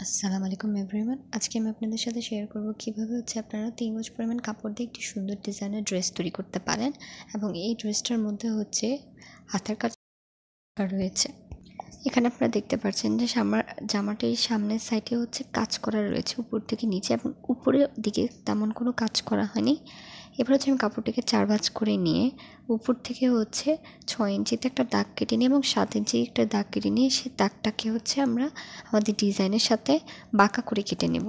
আসসালামু আলাইকুম এভরিওয়ান। আজকে আমি আপনাদের সাথে শেয়ার করব কিভাবে আপনারা 3 গজ পরিমাণ কাপড় দিয়ে একটি সুন্দর ডিজাইনের ড্রেস তৈরি করতে পারেন এবং এই ড্রেসটার মধ্যে হাতের কাজ রয়েছে। এখানে আপনারা দেখতে পাচ্ছেন যে জামাটির সামনের সাইডে কাজ করা রয়েছে উপর থেকে নিচে, এবং উপরের দিকে তেমন কোনো কাজ করা হয়নি। এবার আমি কাপড়টিকে 4 ভাঁজ করে নিয়ে উপর থেকে 6 ইঞ্চিতে একটা দাগ কেটে নিই এবং 7 ইঞ্চি একটা দাগ কেটে নিয়ে সেই দাগটাকে আমরা আমাদের ডিজাইনের সাথে বাঁকা করে কেটে নেব।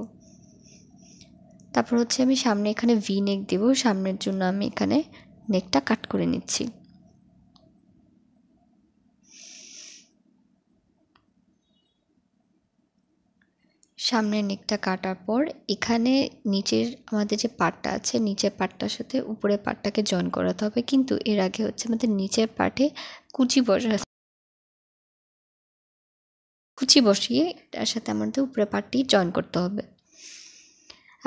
তারপর আমি সামনে এখানে ভি নেক দেব। সামনের জন্য আমি এখানে নেকটা কাট করে নিচ্ছি। সামনের নেকটা কাটার পর এখানে নিচের আমাদের যে পার্টটা আছে, নিচের পার্টটার সাথে উপরের পার্টটাকে জয়েন করাতে হবে, কিন্তু এর আগে আমাদের নিচের পার্টে কুচি বসিয়ে তার সাথে আমাদের উপরের পার্টটি জয়েন করতে হবে।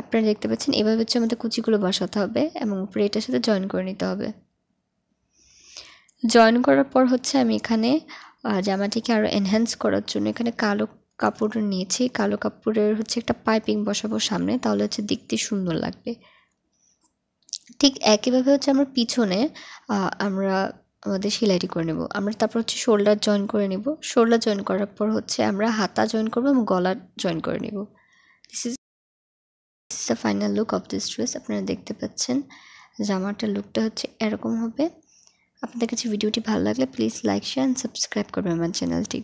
আপনারা দেখতে পাচ্ছেন এভাবে আমাদের কুচিগুলো বসাতে হবে এবং উপরে এটার সাথে জয়েন করে নিতে হবে। জয়েন করার পর আমি এখানে জামাটিকে আরও এনহ্যান্স করার জন্য এখানে কালো কাপড় নিয়েছি। কালো কাপড়ের একটা পাইপিং বসাবো সামনে, তাহলে দেখতে সুন্দর লাগবে। ঠিক একইভাবে আমরা পিছনে আমরা আমাদের সেলাইটি করে নেব। আমরা তারপর শোল্ডার জয়েন করে নেব। শোল্ডার জয়েন করার পর আমরা হাতা জয়েন করব এবং গলা জয়েন করে নেব। This is the final look of this dress. আপনারা দেখতে পাচ্ছেন জামাটার লুকটা এরকম হবে। আপনাদের কাছে ভিডিওটি ভালো লাগলে please like, share and subscribe করবেন আমার চ্যানেলটি।